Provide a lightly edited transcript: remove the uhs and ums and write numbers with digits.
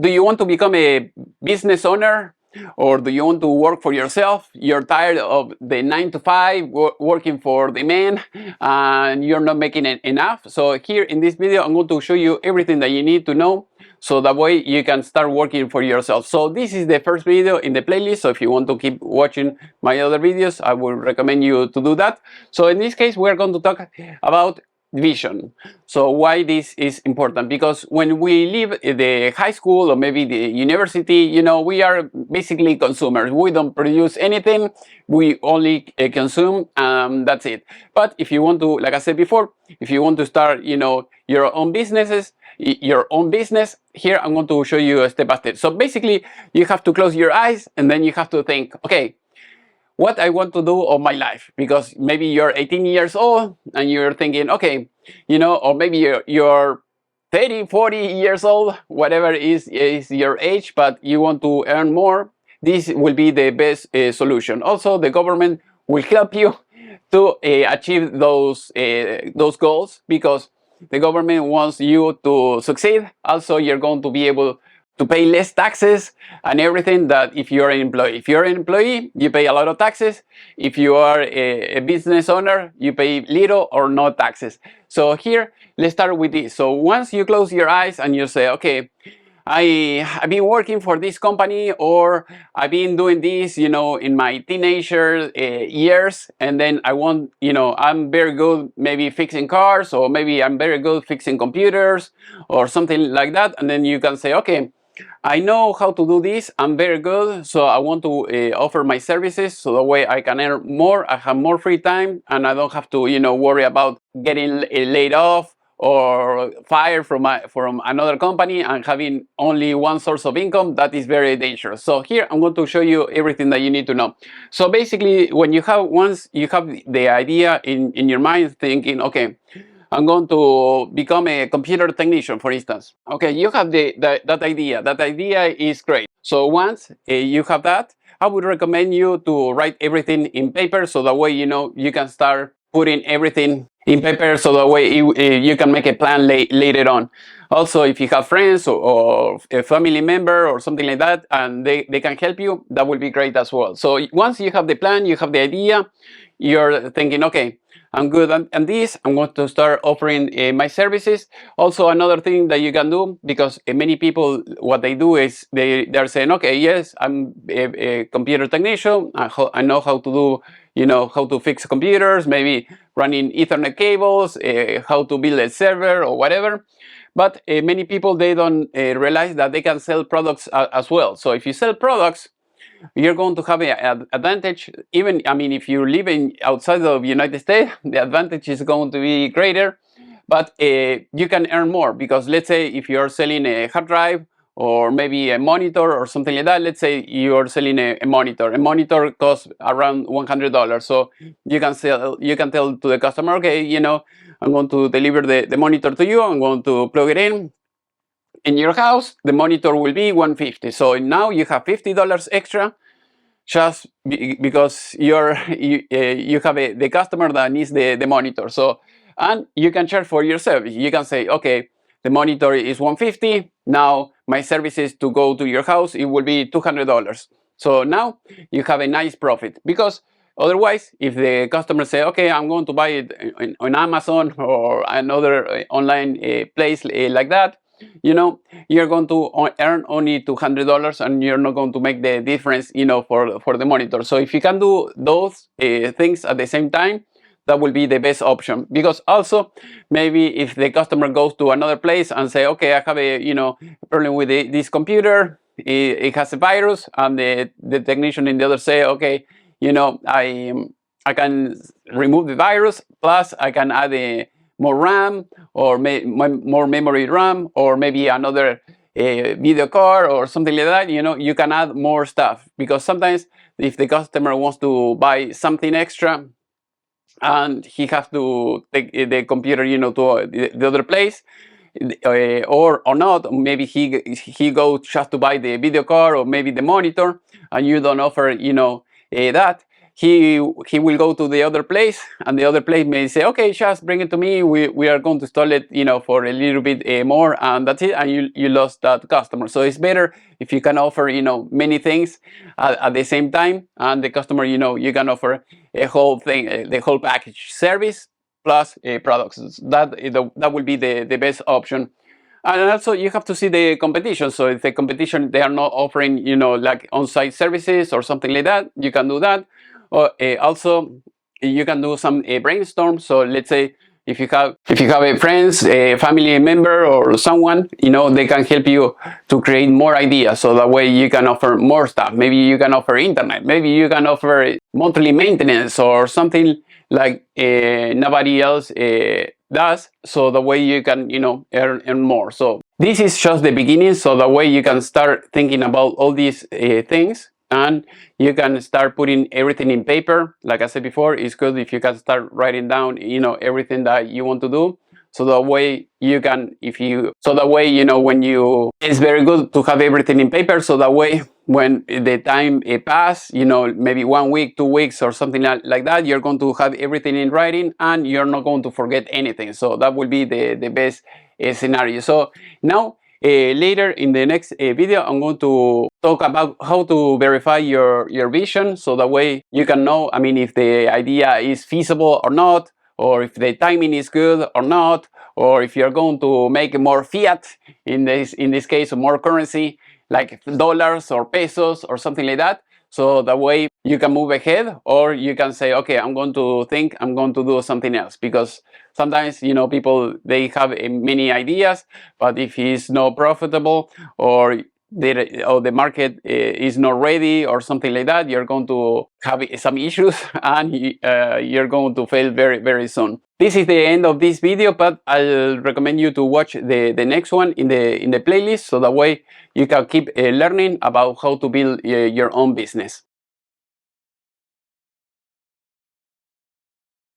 do you want to become a business owner, or do you want to work for yourself? You're tired of the 9 to 5 working for the man, and you're not making it enough. So here in this video, I'm going to show you everything that you need to know, so that way you can start working for yourself. So this is the first video in the playlist, so if you want to keep watching my other videos, I would recommend you to do that. So in this case, we're going to talk about vision. So why this is important? Because when we leave the high school or maybe the university, you know, we are basically consumers. We don't produce anything, we only consume, that's it. But if you want to, like I said before, if you want to start, you know, your own business, here I'm going to show you a step by step. So basically you have to close your eyes and then you have to think, okay, what I want to do of my life, because maybe you're 18 years old and you're thinking, okay, you know, or maybe you're 30, 40 years old, whatever is your age, but you want to earn more. This will be the best solution. Also, the government will help you to achieve those goals, because the government wants you to succeed. Also, you're going to be able to pay less taxes and everything that if you're an employee. If you're an employee, you pay a lot of taxes. If you are a business owner, you pay little or no taxes. So here, let's start with this. So once you close your eyes and you say, okay, I've been working for this company, or I've been doing this, you know, in my teenager years, and then I want, you know, I'm very good maybe fixing cars, or maybe I'm very good fixing computers or something like that. And then you can say, okay, I know how to do this, I'm very good, so I want to offer my services, so that way I can earn more, I have more free time, and I don't have to, you know, worry about getting laid off or fired from another company and having only one source of income. That is very dangerous. So here I'm going to show you everything that you need to know. So basically, once you have the idea in your mind, thinking, okay, I'm going to become a computer technician, for instance. Okay, you have that idea. That idea is great. So once you have that, I would recommend you to write everything in paper, so that way, you know, you can start putting everything in paper, so that way you can make a plan later on. Also, if you have friends or a family member or something like that, and they can help you, that will be great as well. So once you have the plan, you have the idea, you're thinking, okay, I'm good at this, I'm going to start offering my services. Also, another thing that you can do, because many people, what they do is they're saying, okay, yes, I'm a computer technician, I know how to do, you know, how to fix computers, maybe running Ethernet cables, how to build a server or whatever. But many people, they don't realize that they can sell products as well. So if you sell products, you're going to have an advantage. Even, I mean, if you live outside of the United States, the advantage is going to be greater, but you can earn more, because let's say if you're selling a hard drive or maybe a monitor or something like that, let's say you're selling a monitor costs around $100. So you can tell to the customer, okay, you know, I'm going to deliver the monitor to you, I'm going to plug it in your house, the monitor will be $150. So now you have $50 extra, just because you have the customer that needs the monitor. So, and you can charge for your service. You can say, okay, the monitor is $150. Now my services to go to your house, it will be $200. So now you have a nice profit, because otherwise, if the customer say, okay, I'm going to buy it on Amazon or another online place like that, you know, you're going to earn only $200, and you're not going to make the difference, you know, for the monitor. So if you can do those things at the same time, that will be the best option. Because also, maybe if the customer goes to another place and say, okay, I have a, you know, problem with this computer, it has a virus, and the technician in the other say, okay, you know, I can remove the virus, plus I can add more RAM, or more memory RAM, or maybe another video card or something like that. You know, you can add more stuff, because sometimes if the customer wants to buy something extra and he has to take the computer, you know, to the other place, or not, maybe he goes just to buy the video card or maybe the monitor, and you don't offer, you know, that, he will go to the other place, and the other place may say, okay, just bring it to me, we are going to install it, you know, for a little bit more, and that's it, and you lost that customer. So it's better if you can offer, you know, many things at the same time, and the customer, you know, you can offer a whole thing, the whole package, service plus products. That will be the best option. And also you have to see the competition. So if the competition, they are not offering, you know, like on-site services or something like that, you can do that. Or also you can do some brainstorm. So let's say if you have a friends, a family member, or someone, you know, they can help you to create more ideas. So that way you can offer more stuff. Maybe you can offer internet. Maybe you can offer monthly maintenance or something like nobody else does. So the way you can, you know, earn more. So this is just the beginning. So the way you can start thinking about all these things, and you can start putting everything in paper. Like I said before, it's good if you can start writing down, you know, everything that you want to do. So that way you can, you know, when you, it's very good to have everything in paper. So that way when the time pass, you know, maybe 1 week, 2 weeks, or something like that, you're going to have everything in writing, and you're not going to forget anything. So that will be the best scenario. So now later in the next video, I'm going to talk about how to verify your vision. So that way you can know, I mean, if the idea is feasible or not, or if the timing is good or not, or if you're going to make more fiat, in this case, more currency, like dollars or pesos or something like that. So that way you can move ahead, or you can say, okay, I'm going to do something else. Because sometimes, you know, people, they have many ideas, but if it's not profitable, or the market is not ready or something like that, you're going to have some issues, and you're going to fail very, very soon. This is the end of this video, but I'll recommend you to watch the next one in the playlist, so that way you can keep learning about how to build your own business.